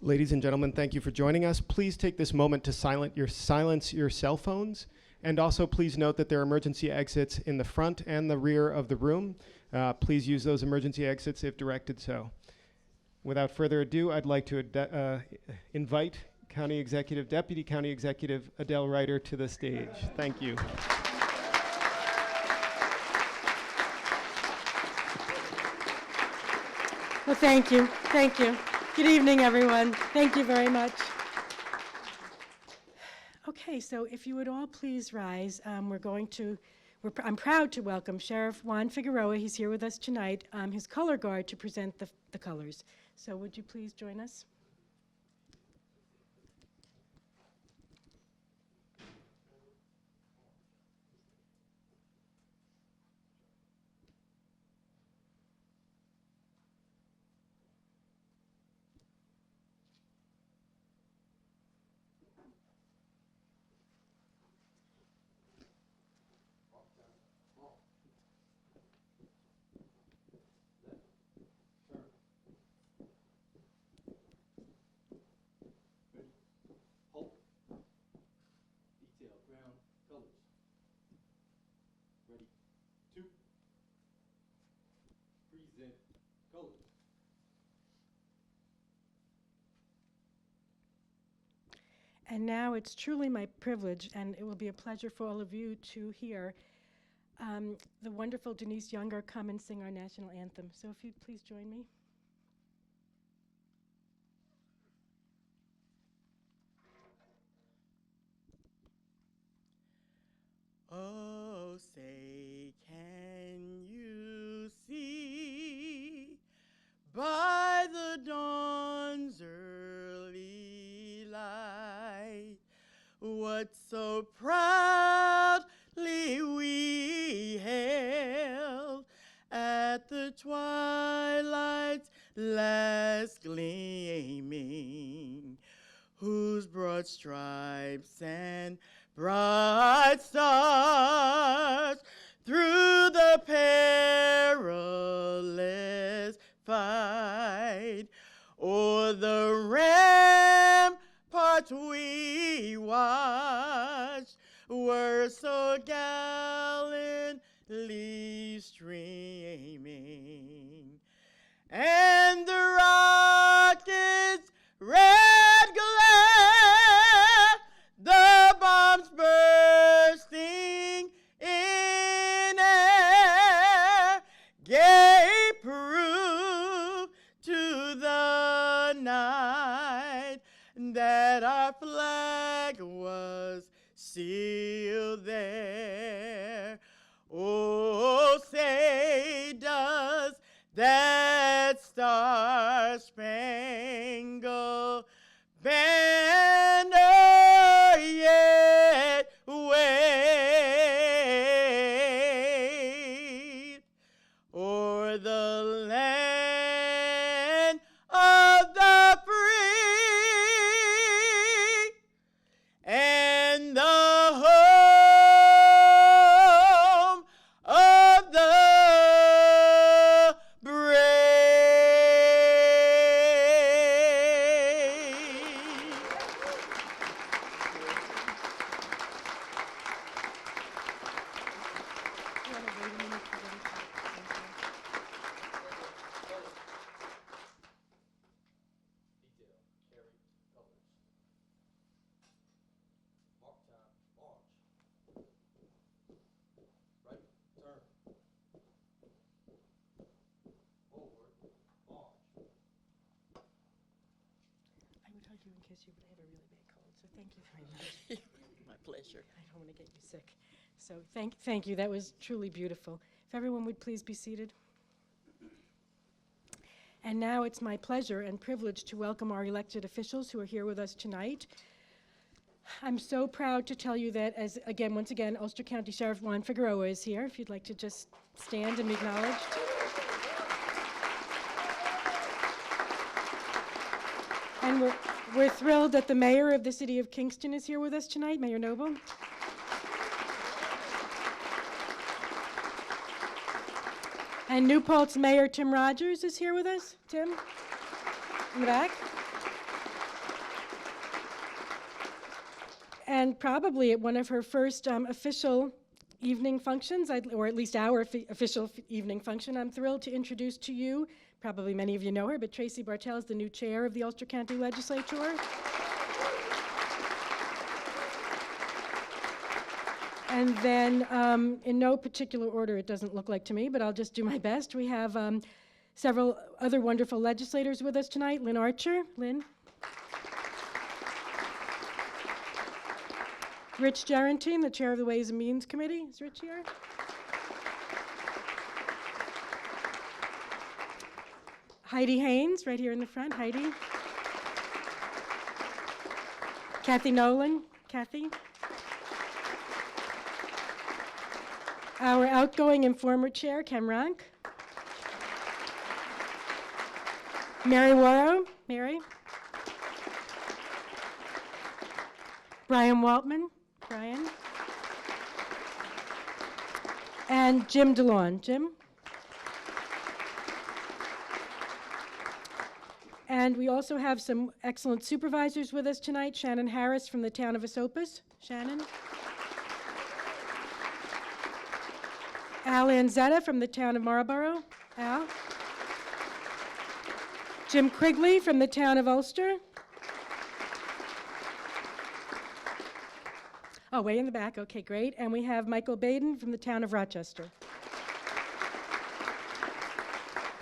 Ladies and gentlemen, thank you for joining us. Please take this moment to silence your cell phones. And also please note that there are emergency exits in the front and the rear of the room. Please use those emergency exits if directed so. Without further ado, I'd like to invite Deputy County Executive Adele Ryder to the stage. Thank you. Well, thank you. Thank you. Good evening, everyone. Thank you very much. Okay, so if you would all please rise, I'm proud to welcome Sheriff Juan Figueroa. He's here with us tonight, his color guard, to present the colors. So would you please join us? And now it's truly my privilege, and it will be a pleasure for all of you to hear the wonderful Denise Younger come and sing our national anthem. So if you'd please join me. Oh, say, can you see by the dawn's early light what so proudly we hailed at the twilight's last gleaming, whose broad stripes and bright stars through the perilous fight o'er the ramparts we watched were so gallantly streaming, and the rockets' red glare, the bombs bursting in air, gave proof to the night that our flag was still there. Oh, say, does that star-spangled banner yet wave o'er the land of the free and the home of the brave? I would hug you in case you have a really bad cold, so thank you very much. My pleasure. I don't want to get you sick. So thank you. That was truly beautiful. If everyone would please be seated. And now it's my pleasure and privilege to welcome our elected officials who are here with us tonight. I'm so proud to tell you that, once again, Ulster County Sheriff Juan Figueroa is here. If you'd like to just stand and be acknowledged. And we're thrilled that the mayor of the city of Kingston is here with us tonight, Mayor Noble. And New Paltz Mayor Tim Rogers is here with us. Tim, in the back. and probably at one of her first official evening functions, or at least our official evening function. I'm thrilled to introduce to you, probably many of you know her, but Tracy Bartell is the new chair of the Ulster County Legislature. And then, in no particular order, it doesn't look like to me, but I'll just do my best. We have several other wonderful legislators with us tonight. Lynn Archer. Lynn. Rich Gerentine, the chair of the Ways and Means Committee. Is Rich here? Heidi Haynes, right here in the front. Heidi. Kathy Nolan. Kathy. Our outgoing and former chair, Kem Rank. Mary Warrow. Mary. Brian Waltman. Brian. And Jim DeLawn. Jim. And we also have some excellent supervisors with us tonight. Shannon Harris from the town of Esopus. Shannon. Al Anzetta from the town of Marlborough. Al. Jim Quigley from the town of Ulster. Oh, way in the back. Okay, great. And we have Michael Baden from the town of Rochester.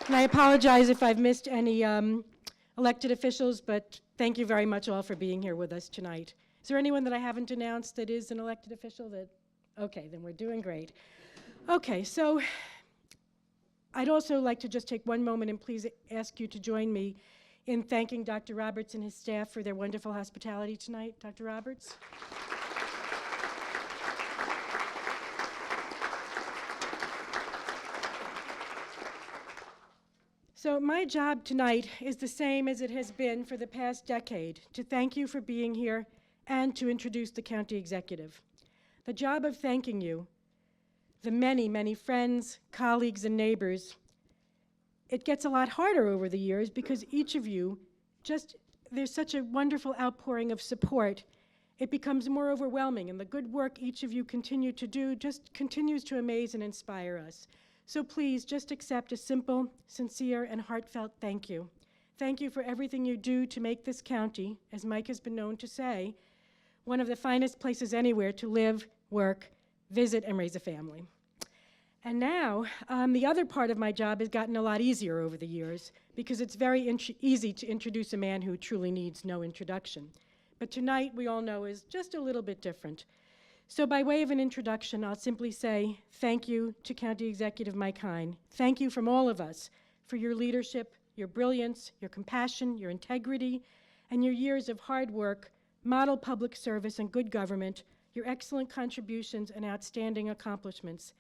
And I apologize if I've missed any elected officials, but thank you very much all for being here with us tonight. Is there anyone that I haven't announced that is an elected official? Okay, then we're doing great. Okay, so I'd also like to just take one moment and please ask you to join me in thanking Dr. Roberts and his staff for their wonderful hospitality tonight. Dr. Roberts. So my job tonight is the same as it has been for the past decade, to thank you for being here and to introduce the county executive. The job of thanking you, the many, many friends, colleagues, and neighbors, it gets a lot harder over the years because each of you, there's such a wonderful outpouring of support, it becomes more overwhelming, and the good work each of you continue to do just continues to amaze and inspire us. So please just accept a simple, sincere, and heartfelt thank you. Thank you for everything you do to make this county, as Mike has been known to say, one of the finest places anywhere to live, work, visit, and raise a family. And now, the other part of my job has gotten a lot easier over the years because it's very easy to introduce a man who truly needs no introduction. But tonight, we all know, is just a little bit different. So by way of an introduction, I'll simply say thank you to County Executive Mike Hein. Thank you from all of us for your leadership, your brilliance, your compassion, your integrity, and your years of hard work, model public service, and good government, your excellent contributions and outstanding accomplishments.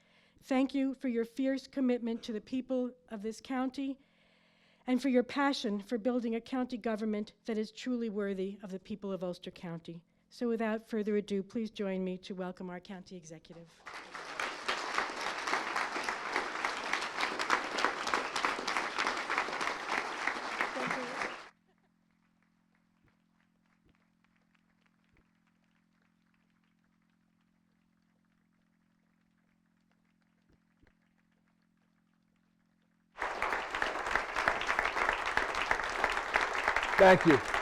Thank you for your fierce commitment to the people of this county and for your passion for building a county government that is truly worthy of the people of Ulster County. So without further ado, please join me to welcome our county executive. Thank you. Thank you.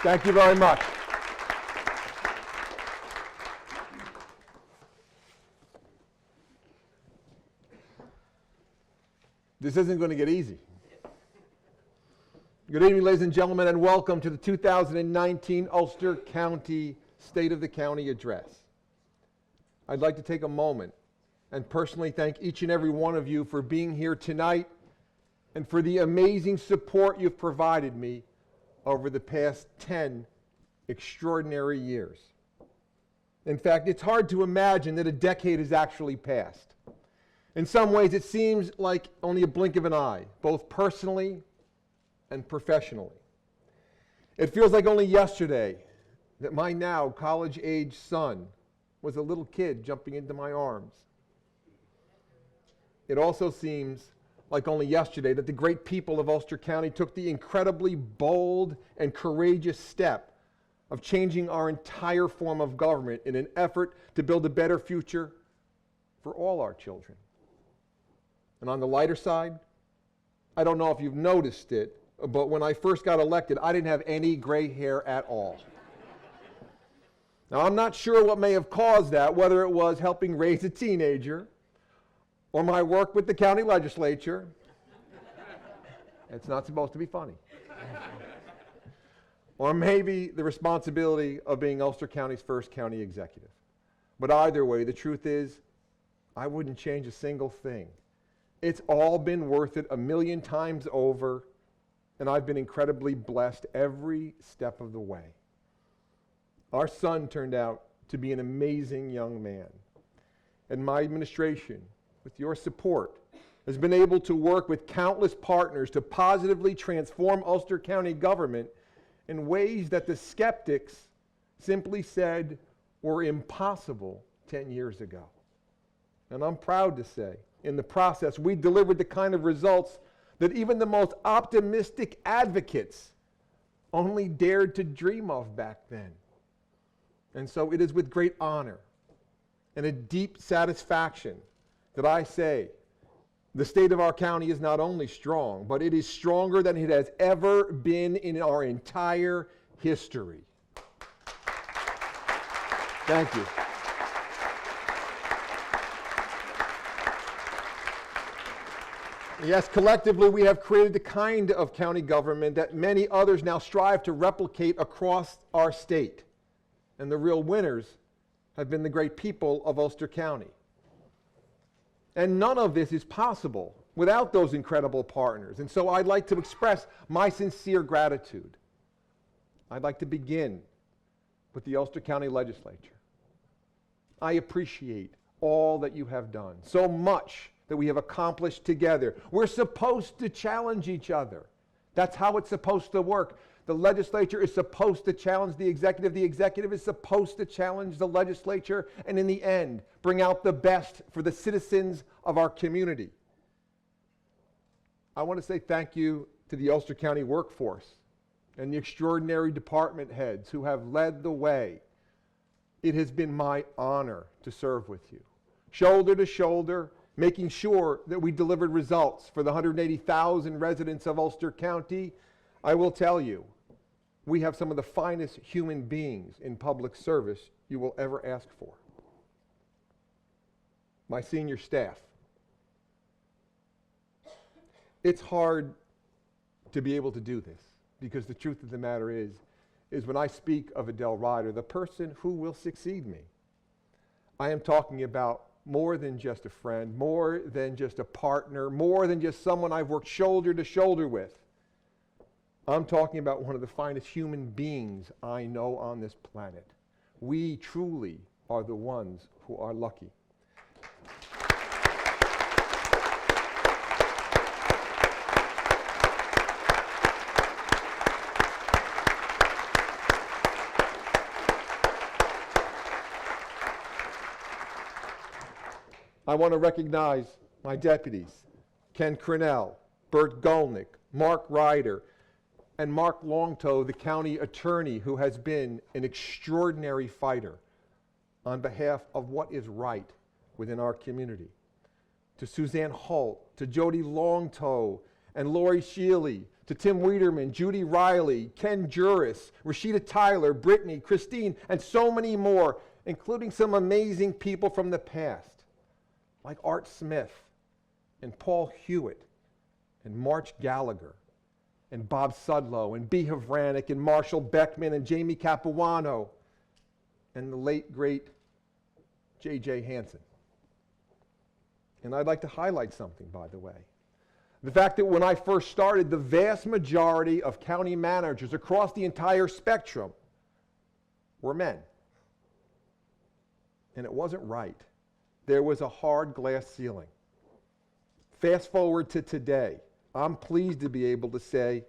Thank you very much. This isn't going to get easy. Good evening, ladies and gentlemen, and welcome to the 2019 Ulster County State of the County Address. I'd like to take a moment and personally thank each and every one of you for being here tonight and for the amazing support you've provided me over the past 10 extraordinary years. In fact, it's hard to imagine that a decade has actually passed. In some ways, it seems like only a blink of an eye, both personally and professionally. It feels like only yesterday that my now college-age son was a little kid jumping into my arms. It also seems like only yesterday that the great people of Ulster County took the incredibly bold and courageous step of changing our entire form of government in an effort to build a better future for all our children. And on the lighter side, I don't know if you've noticed it, but when I first got elected, I didn't have any gray hair at all. Now, I'm not sure what may have caused that, whether it was helping raise a teenager or my work with the county legislature. It's not supposed to be funny. Or maybe the responsibility of being Ulster County's first county executive. But either way, the truth is, I wouldn't change a single thing. It's all been worth it 1,000,000 times over, and I've been incredibly blessed every step of the way. Our son turned out to be an amazing young man, and my administration, with your support, has been able to work with countless partners to positively transform Ulster County government in ways that the skeptics simply said were impossible 10 years ago. And I'm proud to say, in the process, we delivered the kind of results that even the most optimistic advocates only dared to dream of back then. And so it is with great honor and a deep satisfaction that I say the state of our county is not only strong, but it is stronger than it has ever been in our entire history. Thank you. Yes, collectively we have created the kind of county government that many others now strive to replicate across our state. And the real winners have been the great people of Ulster County. And none of this is possible without those incredible partners. And so I'd like to express my sincere gratitude. I'd like to begin with the Ulster County Legislature. I appreciate all that you have done, so much that we have accomplished together. We're supposed to challenge each other. That's how it's supposed to work. The legislature is supposed to challenge the executive is supposed to challenge the legislature, and in the end, bring out the best for the citizens of our community. I want to say thank you to the Ulster County workforce and the extraordinary department heads who have led the way. It has been my honor to serve with you, shoulder to shoulder, making sure that we delivered results for the 180,000 residents of Ulster County. I will tell you, we have some of the finest human beings in public service you will ever ask for. My senior staff. It's hard to be able to do this because the truth of the matter is when I speak of Adele Ryder, the person who will succeed me, I am talking about more than just a friend, more than just a partner, more than just someone I've worked shoulder to shoulder with. I'm talking about one of the finest human beings I know on this planet. We truly are the ones who are lucky. I want to recognize my deputies, Ken Cornell, Bert Golnick, Mark Ryder, and Mark Longtoe, the county attorney, who has been an extraordinary fighter on behalf of what is right within our community. To Suzanne Holt, to Jody Longtoe, and Lori Shealy, to Tim Wiederman, Judy Riley, Ken Juris, Rashida Tyler, Brittany, Christine, and so many more, including some amazing people from the past, like Art Smith, and Paul Hewitt, and March Gallagher, and Bob Sudlow, and Bea Havranek, and Marshall Beckman, and Jamie Capuano, and the late, great J.J. Hansen. And I'd like to highlight something, by the way. The fact that when I first started, the vast majority of county managers across the entire spectrum were men. And it wasn't right. There was a hard glass ceiling. Fast forward to today, I'm pleased to be able to say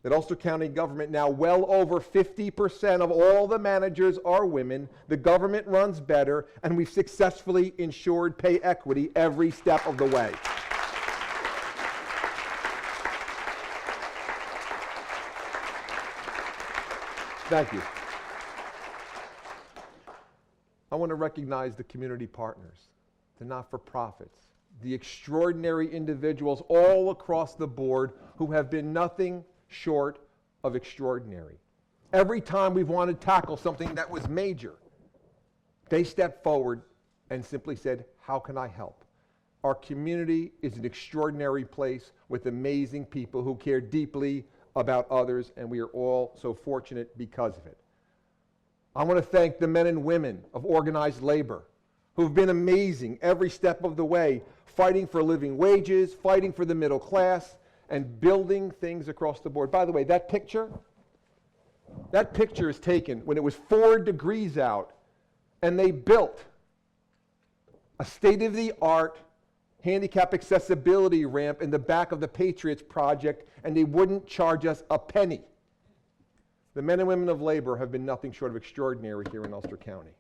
that Ulster County government, now well over 50% of all the managers are women, the government runs better, and we've successfully ensured pay equity every step of the way. Thank you. I want to recognize the community partners, the not-for-profits, the extraordinary individuals all across the board who have been nothing short of extraordinary. Every time we've wanted to tackle something that was major, they stepped forward and simply said, how can I help? Our community is an extraordinary place with amazing people who care deeply about others, and we are all so fortunate because of it. I want to thank the men and women of organized labor who've been amazing every step of the way, fighting for living wages, fighting for the middle class, and building things across the board. By the way, that picture is taken when it was 4 degrees out, and they built a state-of-the-art handicap accessibility ramp in the back of the Patriots Project, and they wouldn't charge us a penny. The men and women of labor have been nothing short of extraordinary here in Ulster County.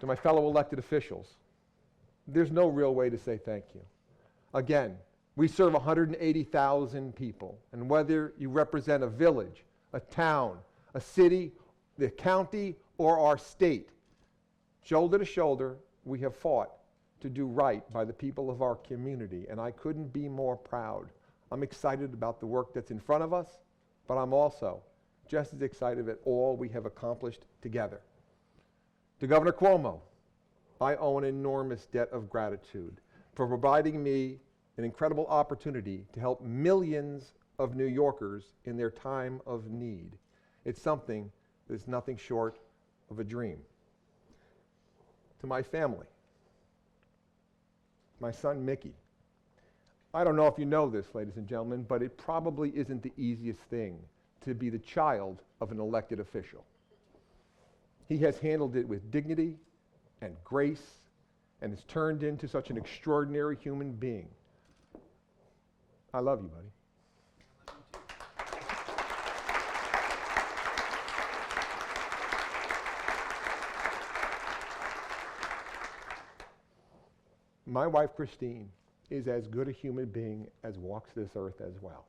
To my fellow elected officials, there's no real way to say thank you. Again, we serve 180,000 people, and whether you represent a village, a town, a city, the county, or our state, shoulder to shoulder, we have fought to do right by the people of our community, and I couldn't be more proud. I'm excited about the work that's in front of us, but I'm also just as excited at all we have accomplished together. To Governor Cuomo, I owe an enormous debt of gratitude for providing me an incredible opportunity to help millions of New Yorkers in their time of need. It's something that's nothing short of a dream. To my family, my son Mickey. I don't know if you know this, ladies and gentlemen, but it probably isn't the easiest thing to be the child of an elected official. He has handled it with dignity and grace and has turned into such an extraordinary human being. I love you, buddy. My wife, Christine, is as good a human being as walks this earth as well.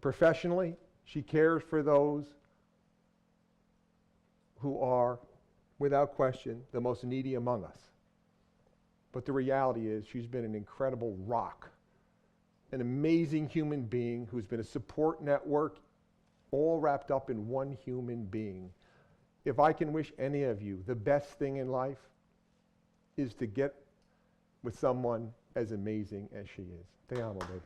Professionally, she cares for those who are, without question, the most needy among us. But the reality is she's been an incredible rock, an amazing human being who's been a support network, all wrapped up in one human being. If I can wish any of you the best thing in life is to get with someone as amazing as she is. Te amo, baby.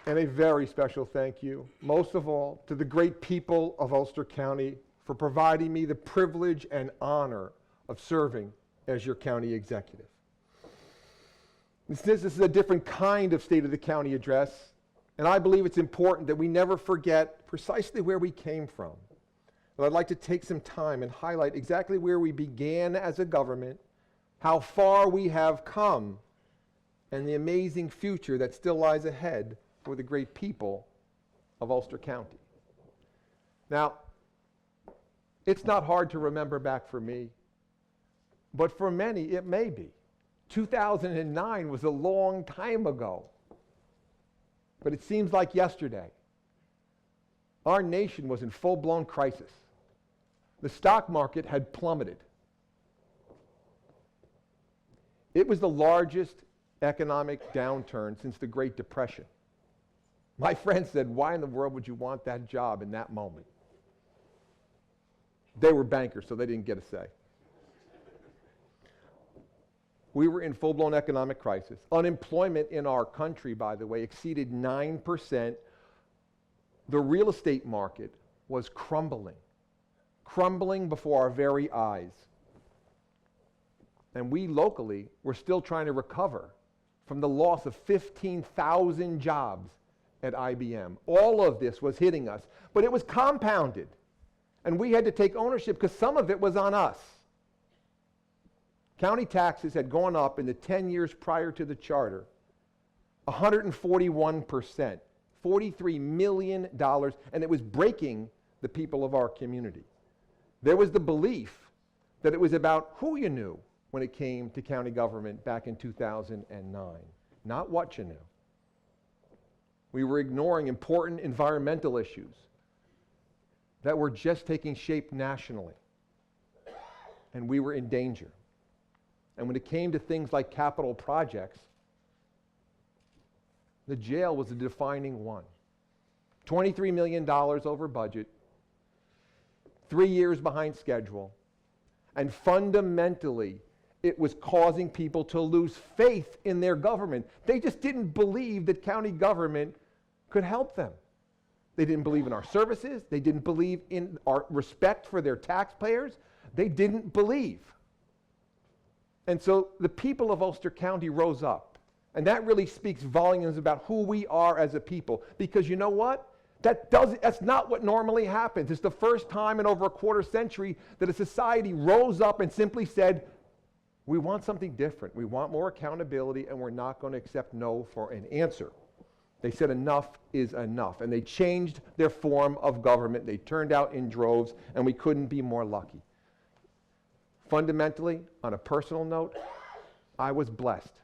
And a very special thank you, most of all, to the great people of Ulster County for providing me the privilege and honor of serving as your county executive. This is a different kind of State of the County address, and I believe it's important that we never forget precisely where we came from. And I'd like to take some time and highlight exactly where we began as a government, how far we have come, and the amazing future that still lies ahead for the great people of Ulster County. Now, it's not hard to remember back for me, but for many it may be. 2009 was a long time ago, but it seems like yesterday. Our nation was in full-blown crisis. The stock market had plummeted. It was the largest economic downturn since the Great Depression. My friend said, why in the world would you want that job in that moment? They were bankers, so they didn't get a say. We were in full-blown economic crisis. Unemployment in our country, by the way, exceeded 9%. The real estate market was crumbling before our very eyes. And we locally were still trying to recover from the loss of 15,000 jobs at IBM. All of this was hitting us, but it was compounded. And we had to take ownership because some of it was on us. County taxes had gone up in the 10 years prior to the charter, 141%, $43 million, and it was breaking the people of our community. There was the belief that it was about who you knew when it came to county government back in 2009, not what you knew. We were ignoring important environmental issues that were just taking shape nationally, and we were in danger. And when it came to things like capital projects, the jail was the defining one. $23 million over budget, 3 years behind schedule, and fundamentally, it was causing people to lose faith in their government. They just didn't believe that county government could help them. They didn't believe in our services. They didn't believe in our respect for their taxpayers. They didn't believe. And so the people of Ulster County rose up. And that really speaks volumes about who we are as a people. Because you know what? That's not what normally happens. It's the first time in over a quarter century that a society rose up and simply said, we want something different. We want more accountability, and we're not going to accept no for an answer. They said enough is enough, and they changed their form of government. They turned out in droves, and we couldn't be more lucky. Fundamentally, on a personal note, I was blessed.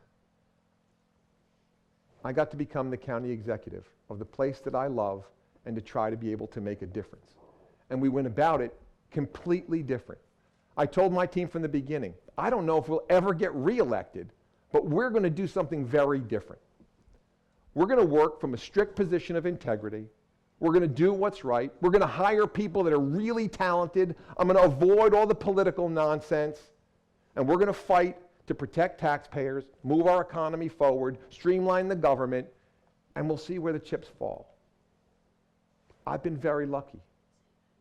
I got to become the county executive of the place that I love and to try to be able to make a difference. And we went about it completely different. I told my team from the beginning, I don't know if we'll ever get reelected, but we're going to do something very different. We're going to work from a strict position of integrity. We're going to do what's right. We're going to hire people that are really talented. I'm going to avoid all the political nonsense. And we're going to fight to protect taxpayers, move our economy forward, streamline the government, and we'll see where the chips fall. I've been very lucky.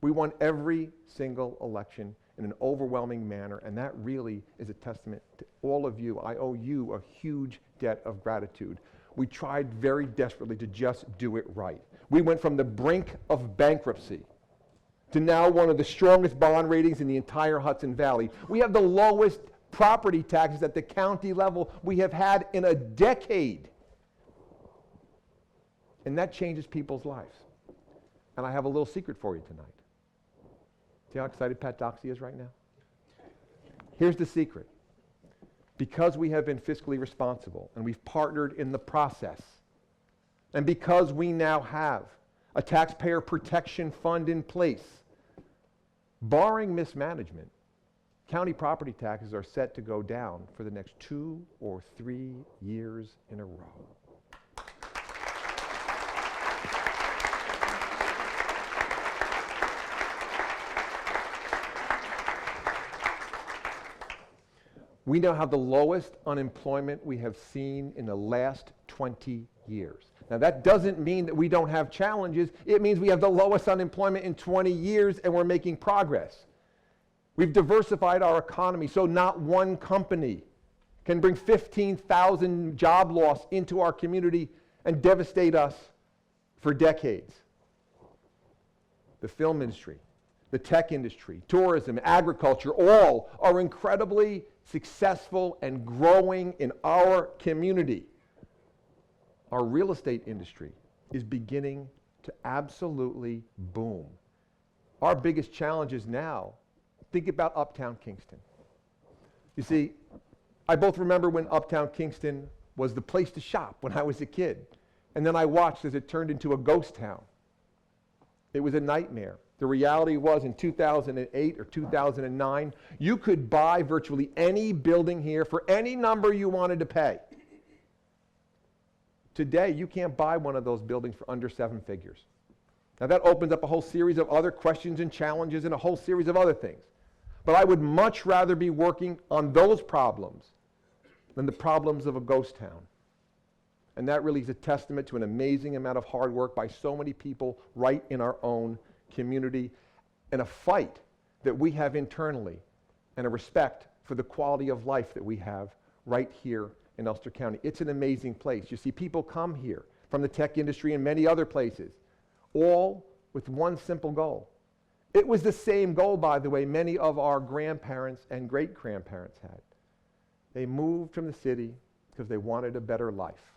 We won every single election in an overwhelming manner, and that really is a testament to all of you. I owe you a huge debt of gratitude. We tried very desperately to just do it right. We went from the brink of bankruptcy to now one of the strongest bond ratings in the entire Hudson Valley. We have the lowest property taxes at the county level we have had in a decade. And that changes people's lives. And I have a little secret for you tonight. See how excited Pat Doxey is right now? Here's the secret. Because we have been fiscally responsible and we've partnered in the process, and because we now have a taxpayer protection fund in place, barring mismanagement, county property taxes are set to go down for the next 2 or 3 years in a row. We now have the lowest unemployment we have seen in the last 20 years. Now that doesn't mean that we don't have challenges. It means we have the lowest unemployment in 20 years and we're making progress. We've diversified our economy so not one company can bring 15,000 job loss into our community and devastate us for decades. The film industry, the tech industry, tourism, agriculture, all are incredibly successful and growing in our community. Our real estate industry is beginning to absolutely boom. Our biggest challenge is now, think about Uptown Kingston. You see, I both remember when Uptown Kingston was the place to shop when I was a kid, and then I watched as it turned into a ghost town. It was a nightmare. The reality was in 2008 or 2009, you could buy virtually any building here for any number you wanted to pay. Today, you can't buy one of those buildings for under 7 figures. Now that opens up a whole series of other questions and challenges and a whole series of other things. But I would much rather be working on those problems than the problems of a ghost town. And that really is a testament to an amazing amount of hard work by so many people right in our own community, and a fight that we have internally, and a respect for the quality of life that we have right here in Ulster County. It's an amazing place. You see, people come here from the tech industry and many other places, all with one simple goal. It was the same goal, by the way, many of our grandparents and great-grandparents had. They moved from the city because they wanted a better life.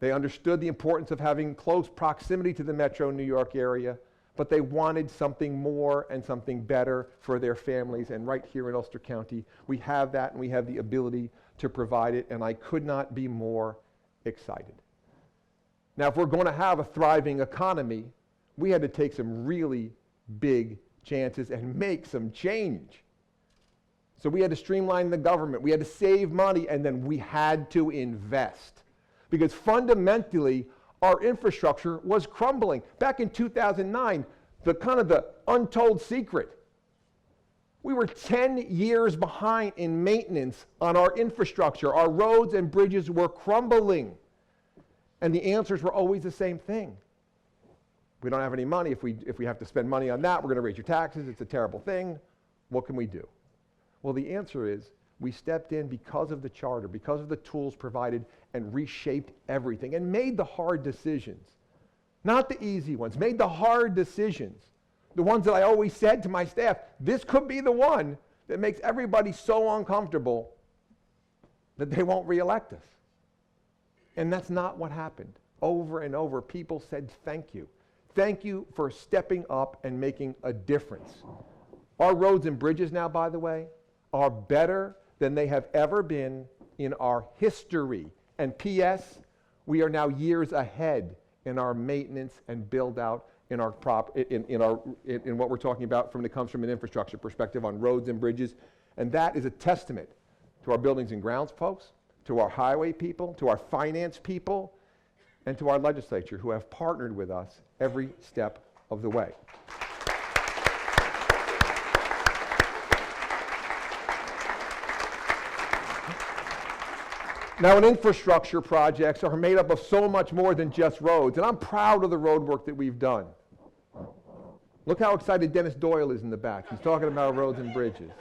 They understood the importance of having close proximity to the metro New York area, but they wanted something more and something better for their families. And right here in Ulster County, we have that, and we have the ability to provide it, and I could not be more excited. Now, if we're going to have a thriving economy, we had to take some really big chances and make some change. So we had to streamline the government, we had to save money, and then we had to invest. Because fundamentally, our infrastructure was crumbling. Back in 2009, the untold secret, we were 10 years behind in maintenance on our infrastructure. Our roads and bridges were crumbling. And the answers were always the same thing. We don't have any money. If we have to spend money on that, we're going to raise your taxes. It's a terrible thing. What can we do? Well, the answer is we stepped in because of the charter, because of the tools provided, and reshaped everything and made the hard decisions. Not the easy ones, made the hard decisions. The ones that I always said to my staff, this could be the one that makes everybody so uncomfortable that they won't reelect us. And that's not what happened. Over and over, people said thank you. Thank you for stepping up and making a difference. Our roads and bridges now, by the way, are better than they have ever been in our history. And P.S., we are now years ahead in our maintenance and build out in our in what we're talking about when it comes from an infrastructure perspective on roads and bridges. And that is a testament to our buildings and grounds folks, to our highway people, to our finance people, and to our legislature who have partnered with us every step of the way. Now, infrastructure projects are made up of so much more than just roads, and I'm proud of the road work that we've done. Look how excited Dennis Doyle is in the back. He's talking about roads and bridges.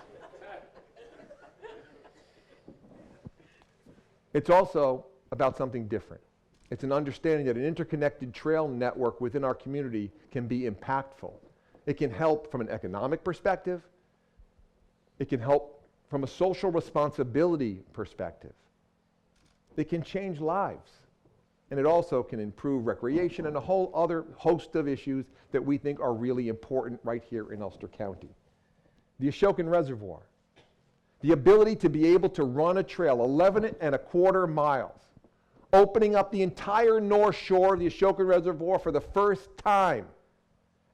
It's also about something different. It's an understanding that an interconnected trail network within our community can be impactful. It can help from an economic perspective. It can help from a social responsibility perspective. It can change lives. And it also can improve recreation and a whole other host of issues that we think are really important right here in Ulster County. The Ashokan Reservoir. The ability to be able to run a trail 11.25 miles, opening up the entire north shore of the Ashokan Reservoir for the first time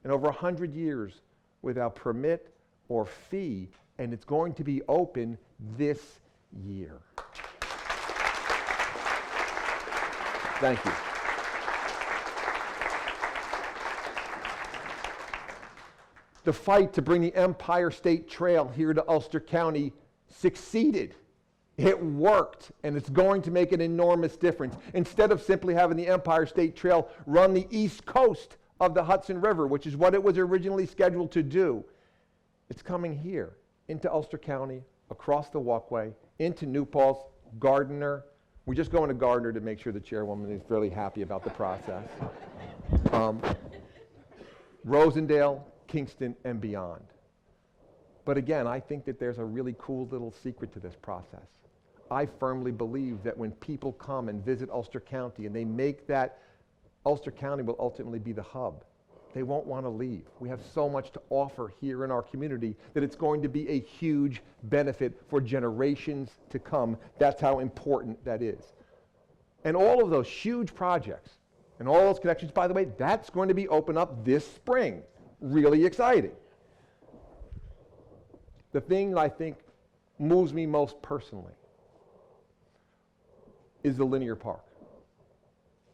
in over 100 years without permit or fee, and it's going to be open this year. Thank you. The fight to bring the Empire State Trail here to Ulster County succeeded. It worked, and it's going to make an enormous difference. Instead of simply having the Empire State Trail run the east coast of the Hudson River, which is what it was originally scheduled to do, it's coming here into Ulster County, across the walkway, into New Paltz, Gardiner. We're just going to Gardiner to make sure the chairwoman is fairly happy about the process. Rosendale, Kingston, and beyond. But again, I think that there's a really cool little secret to this process. I firmly believe that when people come and visit Ulster County and they make that, Ulster County will ultimately be the hub. They won't want to leave. We have so much to offer here in our community that it's going to be a huge benefit for generations to come. That's how important that is. And all of those huge projects and all those connections, by the way, that's going to be open up this spring. Really exciting. The thing that I think moves me most personally is the linear park.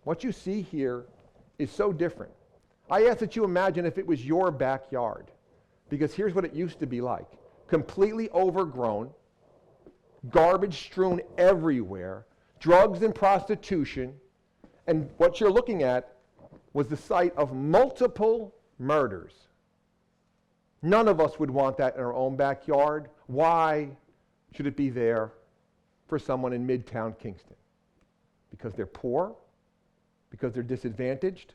What you see here is so different. I ask that you imagine if it was your backyard, because here's what it used to be like. Completely overgrown, garbage strewn everywhere, drugs and prostitution, and what you're looking at was the site of multiple murders. None of us would want that in our own backyard. Why should it be there for someone in Midtown Kingston? Because they're poor? Because they're disadvantaged?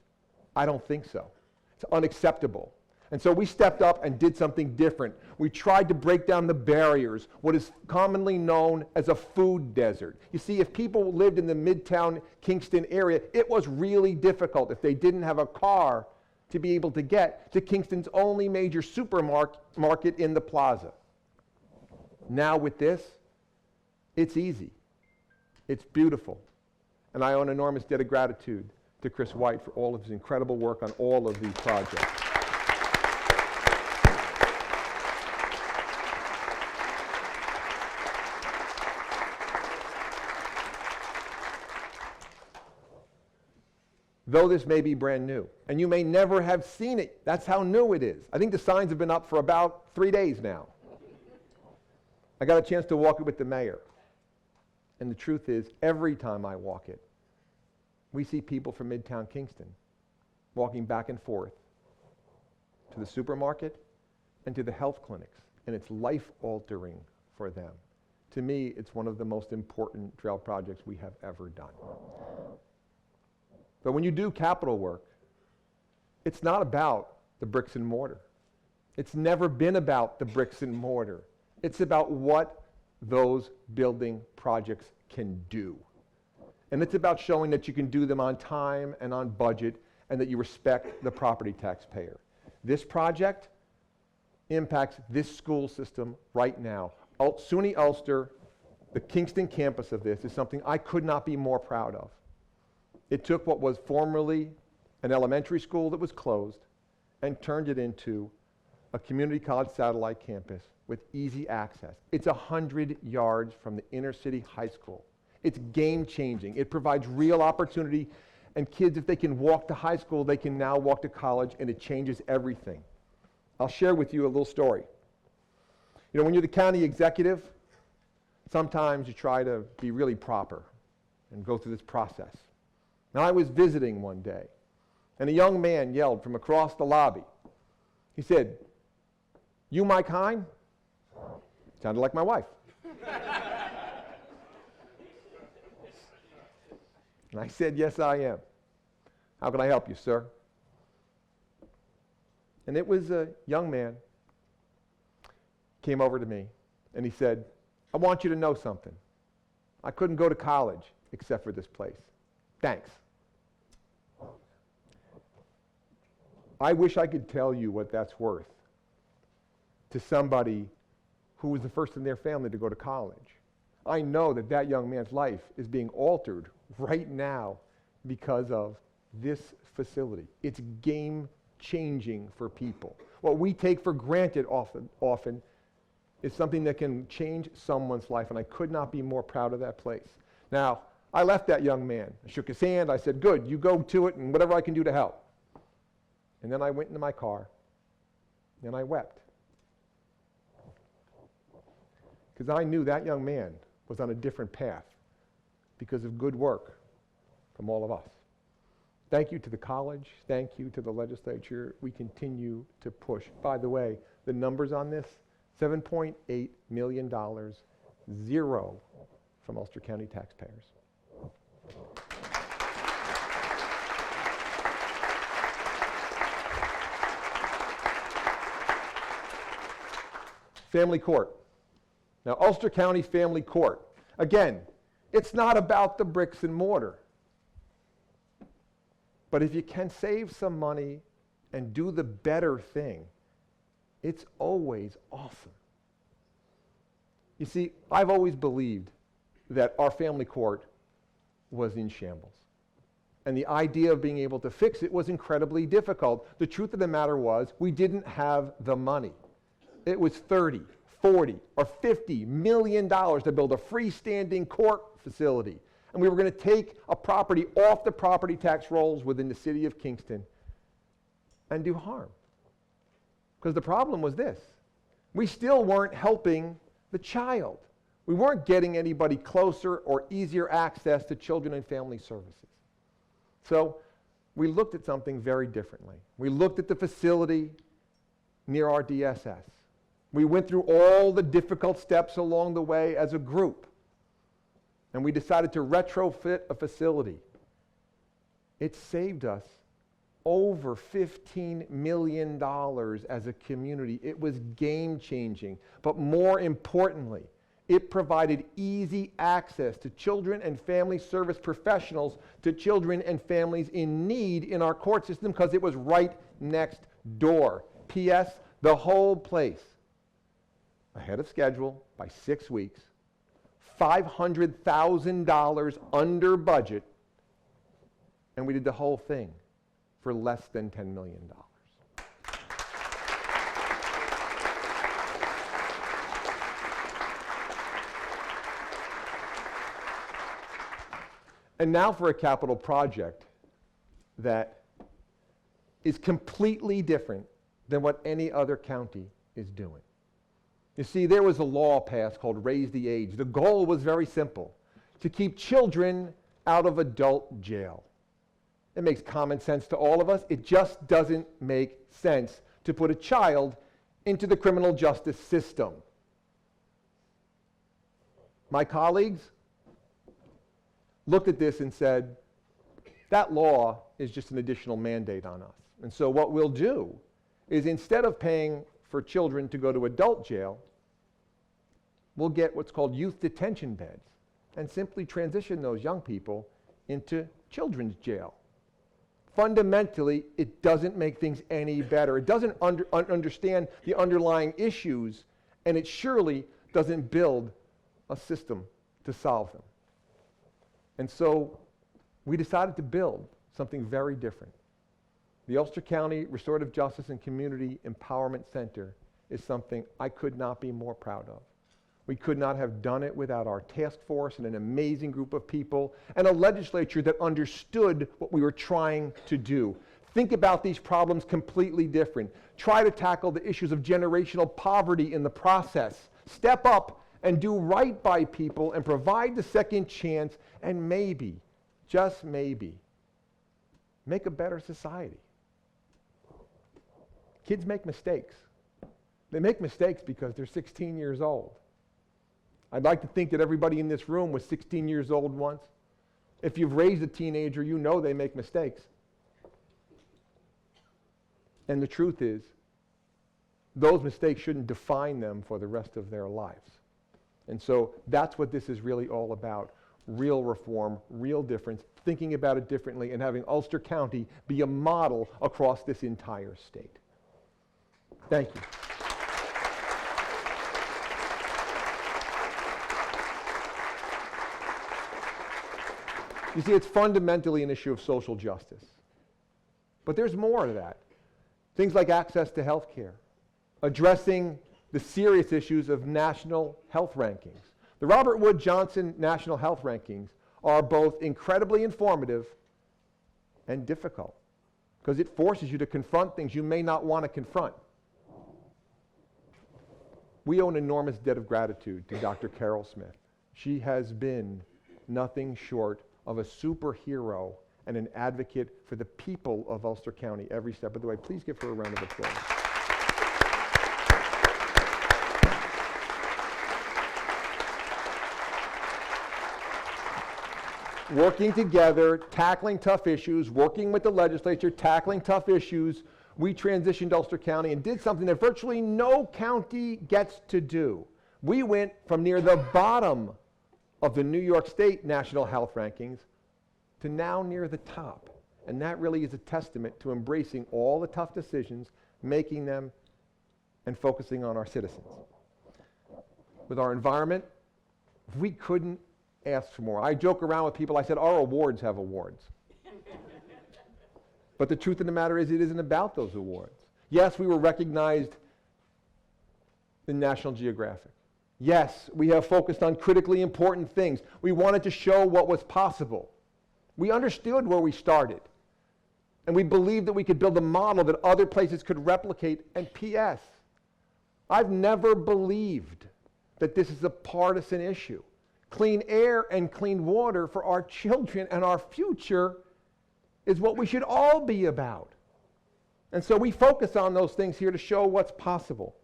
I don't think so. It's unacceptable. And so we stepped up and did something different. We tried to break down the barriers, what is commonly known as a food desert. You see, if people lived in the Midtown Kingston area, it was really difficult. If they didn't have a car, to be able to get to Kingston's only major supermarket in the plaza. Now with this, it's easy. It's beautiful. And I owe an enormous debt of gratitude to Chris White for all of his incredible work on all of these projects. Though this may be brand new, and you may never have seen it, that's how new it is. I think the signs have been up for about 3 days now. I got a chance to walk it with the mayor. And the truth is, every time I walk it, we see people from Midtown Kingston walking back and forth to the supermarket and to the health clinics, and it's life-altering for them. To me, it's one of the most important trail projects we have ever done. But when you do capital work, it's not about the bricks and mortar. It's never been about the bricks and mortar. It's about what those building projects can do. And it's about showing that you can do them on time and on budget and that you respect the property taxpayer. This project impacts this school system right now. SUNY Ulster, the Kingston campus of this, is something I could not be more proud of. It took what was formerly an elementary school that was closed and turned it into a community college satellite campus with easy access. It's 100 yards from the inner city high school. It's game-changing. It provides real opportunity, and kids, if they can walk to high school, they can now walk to college, and it changes everything. I'll share with you a little story. You know, when you're the county executive, sometimes you try to be really proper and go through this process. Now, I was visiting one day, and a young man yelled from across the lobby. He said, "You Mike Hein?" Sounded like my wife. And I said, "Yes, I am. How can I help you, sir?" And it was a young man came over to me, and he said, "I want you to know something. I couldn't go to college except for this place. Thanks." I wish I could tell you what that's worth to somebody who was the first in their family to go to college. I know that that young man's life is being altered right now because of this facility. It's game-changing for people. What we take for granted often is something that can change someone's life, and I could not be more proud of that place. Now, I left that young man. I shook his hand. I said, "Good, you go to it and whatever I can do to help." And then I went into my car, and I wept. Because I knew that young man was on a different path because of good work from all of us. Thank you to the college. Thank you to the legislature. We continue to push. By the way, the numbers on this, $7.8 million, zero from Ulster County taxpayers. Family Court. Now, Ulster County Family Court. Again, it's not about the bricks and mortar. But if you can save some money and do the better thing, it's always awesome. You see, I've always believed that our family court was in shambles. And the idea of being able to fix it was incredibly difficult. The truth of the matter was, we didn't have the money. It was $30, $40, or $50 million to build a freestanding court facility. And we were going to take a property off the property tax rolls within the city of Kingston and do harm. Because the problem was this. We still weren't helping the child. We weren't getting anybody closer or easier access to children and family services. So we looked at something very differently. We looked at the facility near our DSS. We went through all the difficult steps along the way as a group. And we decided to retrofit a facility. It saved us over $15 million as a community. It was game-changing. But more importantly, It provided easy access to children and family service professionals, to children and families in need in our court system because it was right next door. P.S. The whole place, ahead of schedule by 6 weeks, $500,000 under budget, and we did the whole thing for less than $10 million. And now for a capital project that is completely different than what any other county is doing. You see, there was a law passed called Raise the Age. The goal was very simple, to keep children out of adult jail. It makes common sense to all of us. It just doesn't make sense to put a child into the criminal justice system. My colleagues looked at this and said, that law is just an additional mandate on us. And so what we'll do is, instead of paying for children to go to adult jail, we'll get what's called youth detention beds and simply transition those young people into children's jail. Fundamentally, it doesn't make things any better. It doesn't understand the underlying issues, and it surely doesn't build a system to solve them. And so we decided to build something very different. The Ulster County Restorative Justice and Community Empowerment Center is something I could not be more proud of. We could not have done it without our task force and an amazing group of people and a legislature that understood what we were trying to do. Think about these problems completely different. Try to tackle the issues of generational poverty in the process. Step up and do right by people and provide the second chance, and maybe, just maybe, make a better society. Kids make mistakes. They make mistakes because they're 16 years old. I'd like to think that everybody in this room was 16 years old once. If you've raised a teenager, you know they make mistakes. And the truth is, those mistakes shouldn't define them for the rest of their lives. And so that's what this is really all about. Real reform, real difference, thinking about it differently, and having Ulster County be a model across this entire state. Thank you. You see, it's fundamentally an issue of social justice. But there's more to that. Things like access to health care, addressing the serious issues of national health rankings. The Robert Wood Johnson National Health Rankings are both incredibly informative and difficult, because it forces you to confront things you may not want to confront. We owe an enormous debt of gratitude to Dr. Carol Smith. She has been nothing short of a superhero and an advocate for the people of Ulster County every step of the way. Please give her a round of applause. Working together, tackling tough issues, working with the legislature, tackling tough issues, we transitioned Ulster County and did something that virtually no county gets to do. We went from near the bottom of the New York State National Health Rankings to now near the top. And that really is a testament to embracing all the tough decisions, making them, and focusing on our citizens. With our environment, we couldn't ask for more. I joke around with people, I said, our awards have awards. But the truth of the matter is, it isn't about those awards. Yes, we were recognized in National Geographic. Yes, we have focused on critically important things. We wanted to show what was possible. We understood where we started. And we believed that we could build a model that other places could replicate. And P.S., I've never believed that this is a partisan issue. Clean air and clean water for our children and our future is what we should all be about. And so we focus on those things here to show what's possible.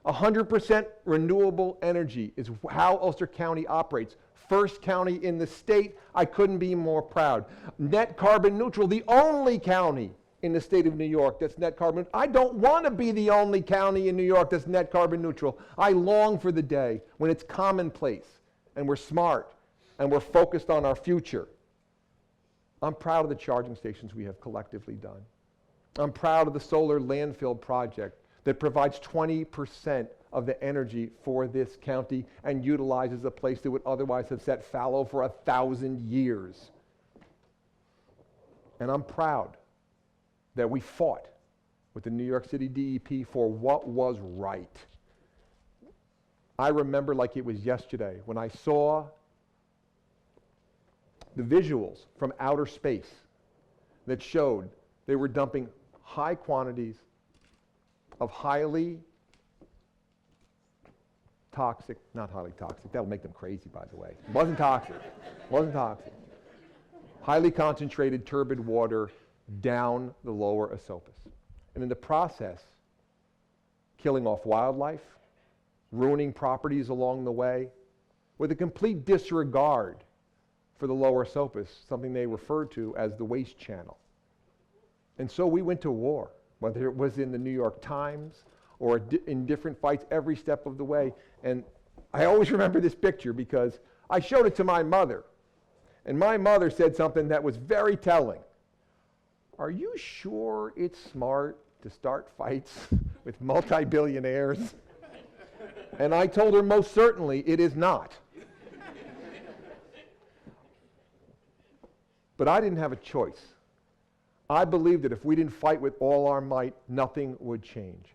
100% renewable energy is how Ulster County operates. First county in the state. I couldn't be more proud. Net carbon neutral, the only county in the state of New York that's net carbon. I don't want to be the only county in New York that's net carbon neutral. I long for the day when it's commonplace and we're smart and we're focused on our future. I'm proud of the charging stations we have collectively done. I'm proud of the solar landfill project that provides 20% of the energy for this county and utilizes a place that would otherwise have sat fallow for 1,000 years. And I'm proud that we fought with the New York City DEP for what was right. I remember like it was yesterday when I saw the visuals from outer space that showed they were dumping high quantities of highly toxic, not highly toxic, that'll make them crazy, by the way. It wasn't toxic. Wasn't toxic. Highly concentrated turbid water down the lower Esopus. And in the process, killing off wildlife, ruining properties along the way, with a complete disregard for the lower Esopus, something they referred to as the waste channel. And so we went to war, whether it was in the New York Times or in different fights every step of the way. And I always remember this picture because I showed it to my mother. And my mother said something that was very telling. Are you sure it's smart to start fights with multi-billionaires? And I told her most certainly it is not. But I didn't have a choice. I believed that if we didn't fight with all our might, nothing would change.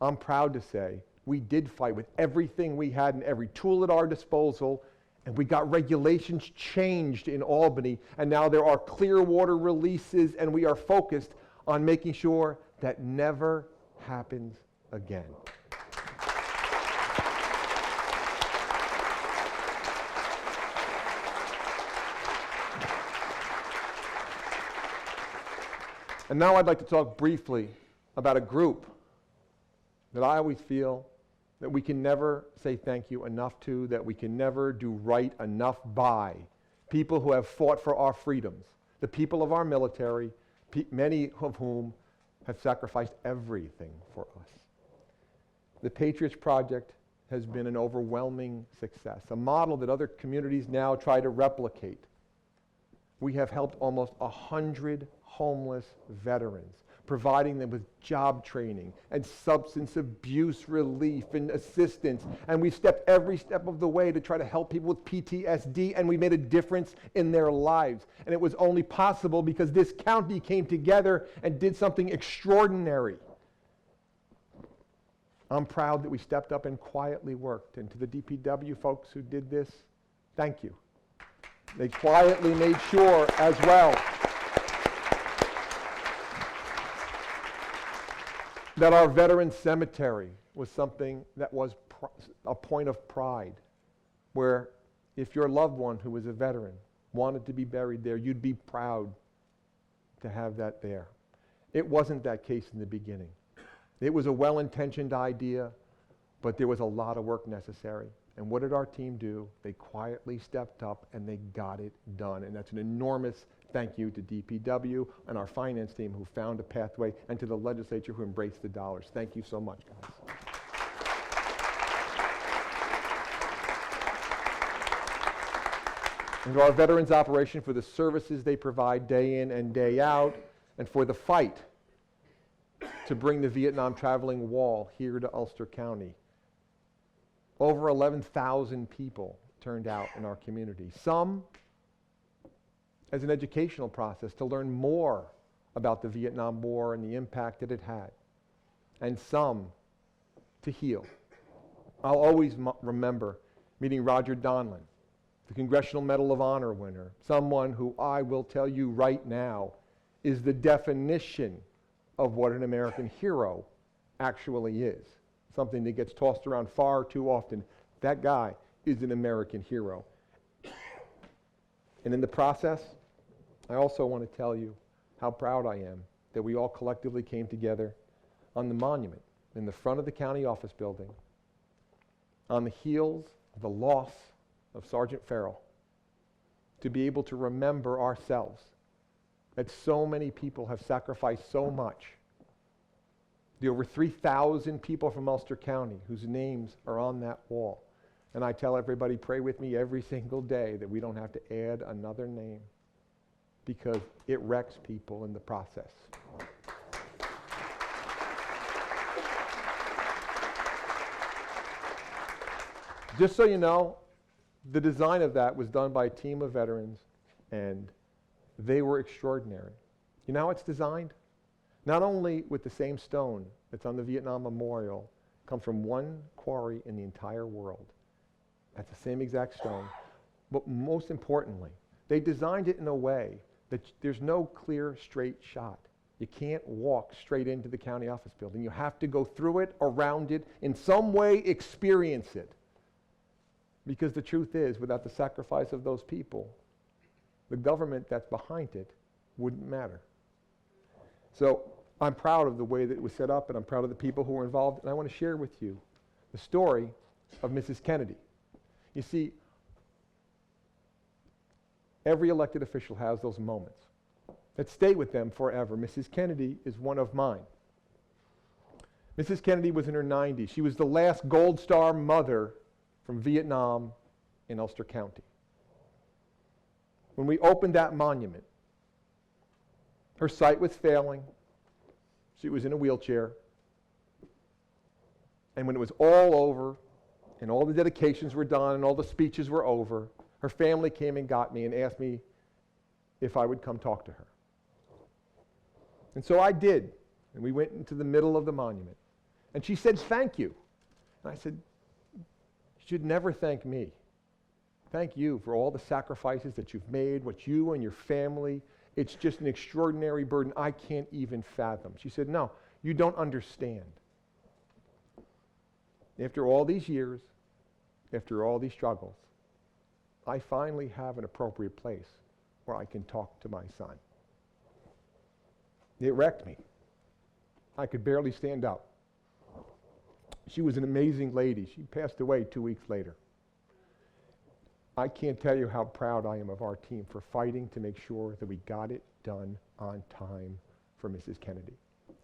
I'm proud to say we did fight with everything we had and every tool at our disposal, and we got regulations changed in Albany, and now there are clear water releases, and we are focused on making sure that never happens again. And now I'd like to talk briefly about a group that I always feel that we can never say thank you enough to, that we can never do right enough by. People who have fought for our freedoms, the people of our military, many of whom have sacrificed everything for us. The Patriots Project has been an overwhelming success, a model that other communities now try to replicate. We have helped almost 100 homeless veterans, providing them with job training and substance abuse relief and assistance. And we've stepped every step of the way to try to help people with PTSD, and we made a difference in their lives. And it was only possible because this county came together and did something extraordinary. I'm proud that we stepped up and quietly worked. And to the DPW folks who did this, thank you. They quietly made sure as well that our veteran cemetery was something that was a point of pride, where if your loved one who was a veteran wanted to be buried there, you'd be proud to have that there. It wasn't that case in the beginning. It was a well-intentioned idea, but there was a lot of work necessary. And what did our team do? They quietly stepped up and they got it done. And that's an enormous thank you to DPW and our finance team who found a pathway, and to the legislature who embraced the dollars. Thank you so much, guys. And to our Veterans Operation for the services they provide day in and day out, and for the fight to bring the Vietnam Traveling Wall here to Ulster County. Over 11,000 people turned out in our community. Some as an educational process to learn more about the Vietnam War and the impact that it had. And some to heal. I'll always remember meeting Roger Donlin, the Congressional Medal of Honor winner, someone who I will tell you right now is the definition of what an American hero actually is. Something that gets tossed around far too often. That guy is an American hero. And in the process, I also want to tell you how proud I am that we all collectively came together on the monument in the front of the county office building on the heels of the loss of Sergeant Farrell, to be able to remember ourselves that so many people have sacrificed so much. The over 3,000 people from Ulster County whose names are on that wall. And I tell everybody, pray with me every single day that we don't have to add another name, because it wrecks people in the process. Just so you know, the design of that was done by a team of veterans, and they were extraordinary. You know how it's designed? Not only with the same stone that's on the Vietnam Memorial, comes from one quarry in the entire world. That's the same exact stone. But most importantly, they designed it in a way that there's no clear, straight shot. You can't walk straight into the county office building. You have to go through it, around it, in some way experience it. Because the truth is, without the sacrifice of those people, the government that's behind it wouldn't matter. So I'm proud of the way that it was set up, and I'm proud of the people who were involved, and I want to share with you the story of Mrs. Kennedy. You see, every elected official has those moments that stay with them forever. Mrs. Kennedy is one of mine. Mrs. Kennedy was in her 90s. She was the last Gold Star mother from Vietnam in Ulster County. When we opened that monument, her sight was failing. She was in a wheelchair. And when it was all over, and all the dedications were done, and all the speeches were over, her family came and got me and asked me if I would come talk to her. And so I did. And we went into the middle of the monument. And she said, "Thank you." And I said, "You should never thank me. Thank you for all the sacrifices that you've made, what you and your family, it's just an extraordinary burden I can't even fathom." She said, "No, you don't understand. After all these years, after all these struggles, I finally have an appropriate place where I can talk to my son." It wrecked me. I could barely stand up. She was an amazing lady. She passed away 2 weeks later. I can't tell you how proud I am of our team for fighting to make sure that we got it done on time for Mrs. Kennedy.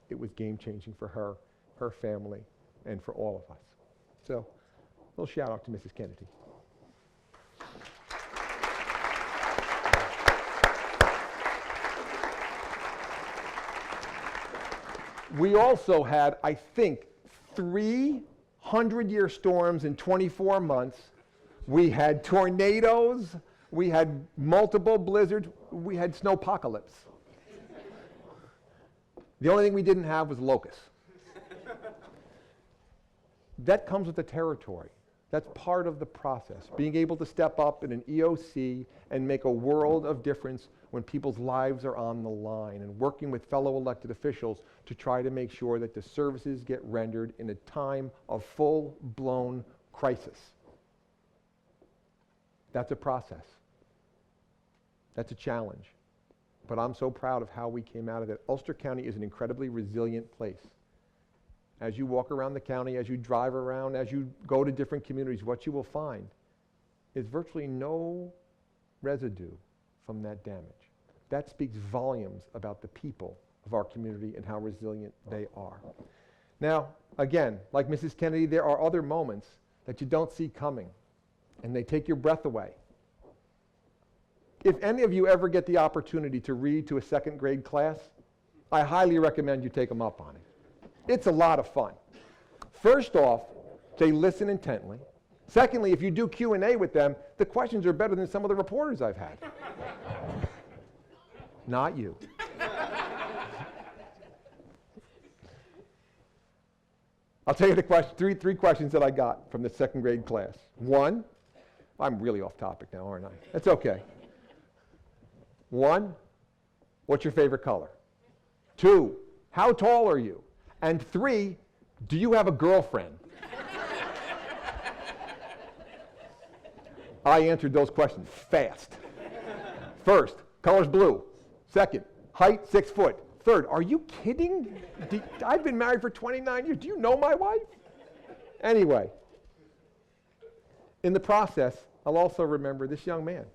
It was game-changing for her, her family, and for all of us. So, a little shout out to Mrs. Kennedy. We also had, I think, 3 100-year storms in 24 months. We had tornadoes. We had multiple blizzards. We had snowpocalypse. The only thing we didn't have was locusts. That comes with the territory. That's part of the process. Being able to step up in an EOC and make a world of difference when people's lives are on the line, and working with fellow elected officials to try to make sure that the services get rendered in a time of full-blown crisis. That's a process. That's a challenge. But I'm so proud of how we came out of it. Ulster County is an incredibly resilient place. As you walk around the county, as you drive around, as you go to different communities, what you will find is virtually no residue from that damage. That speaks volumes about the people of our community and how resilient they are. Now, again, like Mrs. Kennedy, there are other moments that you don't see coming, and they take your breath away. If any of you ever get the opportunity to read to a second grade class, I highly recommend you take them up on it. It's a lot of fun. First off, they listen intently. Secondly, if you do Q&A with them, the questions are better than some of the reporters I've had. Not you. I'll tell you the three questions that I got from the second grade class. 1, I'm really off topic now, aren't I? That's okay. 1, what's your favorite color? 2, how tall are you? And 3, do you have a girlfriend? I answered those questions fast. First, color's blue. Second, height 6 foot. Third, are you kidding? I've been married for 29 years. Do you know my wife? Anyway, in the process, I'll also remember this young man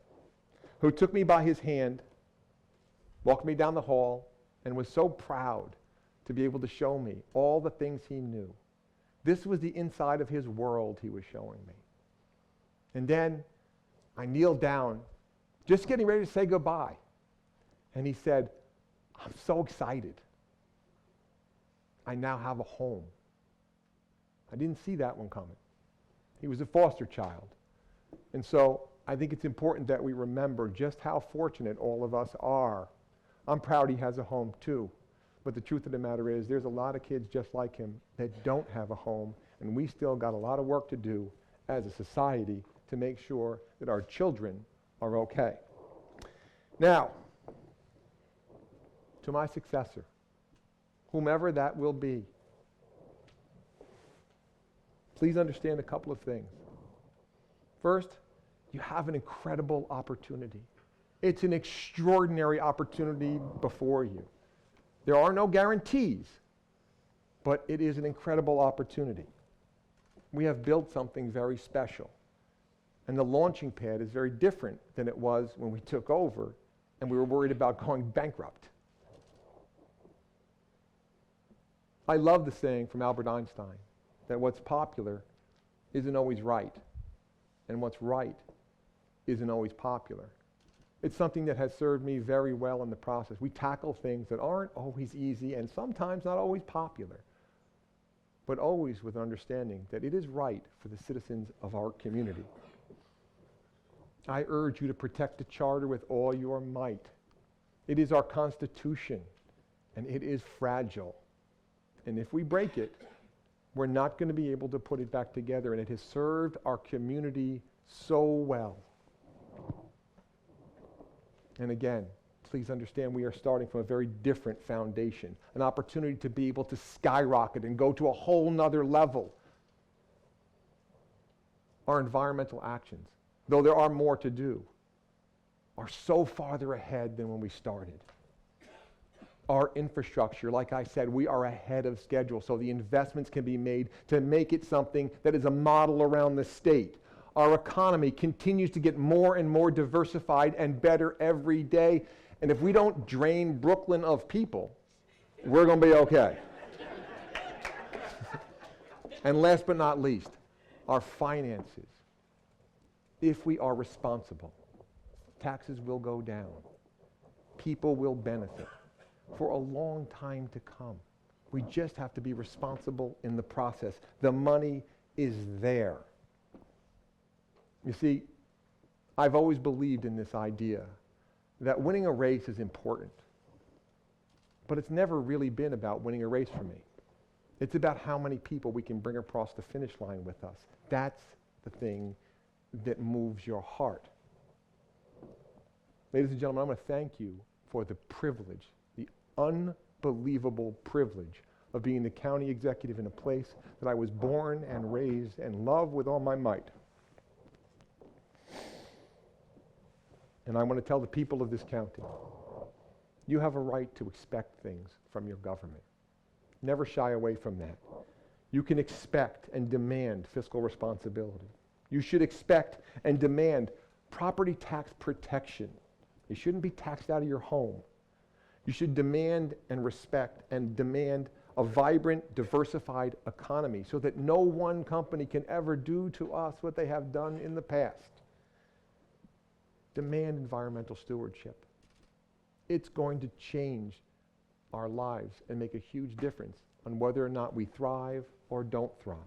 who took me by his hand walked me down the hall, and was so proud to be able to show me all the things he knew. This was the inside of his world he was showing me. And then I kneeled down, just getting ready to say goodbye. And he said, I'm so excited. I now have a home. I didn't see that one coming. He was a foster child. And so I think it's important that we remember just how fortunate all of us are. I'm proud he has a home too. But the truth of the matter is there's a lot of kids just like him that don't have a home, and we still got a lot of work to do as a society to make sure that our children are okay. Now, to my successor, whomever that will be, please understand a couple of things. First, you have an incredible opportunity. It's an extraordinary opportunity before you. There are no guarantees, but it is an incredible opportunity. We have built something very special, and the launching pad is very different than it was when we took over and we were worried about going bankrupt. I love the saying from Albert Einstein that what's popular isn't always right, and what's right isn't always popular. It's something that has served me very well in the process. We tackle things that aren't always easy and sometimes not always popular, but always with understanding that it is right for the citizens of our community. I urge you to protect the charter with all your might. It is our Constitution, and it is fragile. And if we break it, we're not going to be able to put it back together, and it has served our community so well. And again, please understand we are starting from a very different foundation, an opportunity to be able to skyrocket and go to a whole nother level. Our environmental actions, though there are more to do, are so farther ahead than when we started. Our infrastructure, like I said, we are ahead of schedule, so the investments can be made to make it something that is a model around the state. Our economy continues to get more and more diversified and better every day. And if we don't drain Brooklyn of people, we're going to be okay. And last but not least, our finances. If we are responsible, taxes will go down. People will benefit for a long time to come. We just have to be responsible in the process. The money is there. You see, I've always believed in this idea that winning a race is important. But it's never really been about winning a race for me. It's about how many people we can bring across the finish line with us. That's the thing that moves your heart. Ladies and gentlemen, I want to thank you for the privilege, the unbelievable privilege of being the county executive in a place that I was born and raised and love with all my might. And I want to tell the people of this county, you have a right to expect things from your government. Never shy away from that. You can expect and demand fiscal responsibility. You should expect and demand property tax protection. You shouldn't be taxed out of your home. You should demand and respect and demand a vibrant, diversified economy so that no one company can ever do to us what they have done in the past. Demand environmental stewardship. It's going to change our lives and make a huge difference on whether or not we thrive or don't thrive.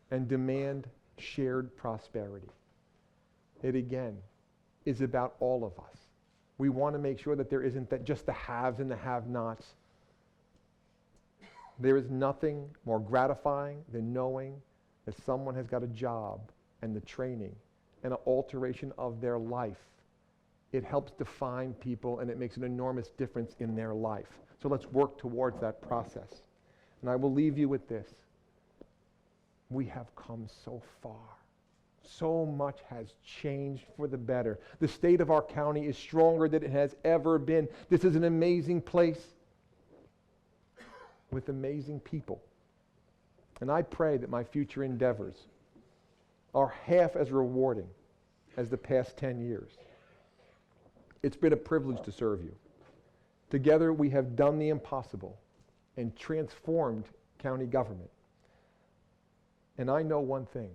And demand shared prosperity. It again is about all of us. We want to make sure that there isn't that just the haves and the have-nots. There is nothing more gratifying than knowing that someone has got a job and the training and an alteration of their life. It helps define people and it makes an enormous difference in their life. So let's work towards that process. And I will leave you with this. We have come so far. So much has changed for the better. The state of our county is stronger than it has ever been. This is an amazing place with amazing people. And I pray that my future endeavors are half as rewarding as the past 10 years. It's been a privilege to serve you. Together, we have done the impossible and transformed county government. And I know one thing.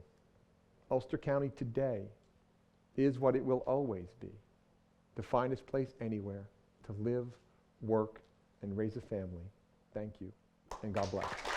Ulster County today is what it will always be. The finest place anywhere to live, work, and raise a family. Thank you, and God bless.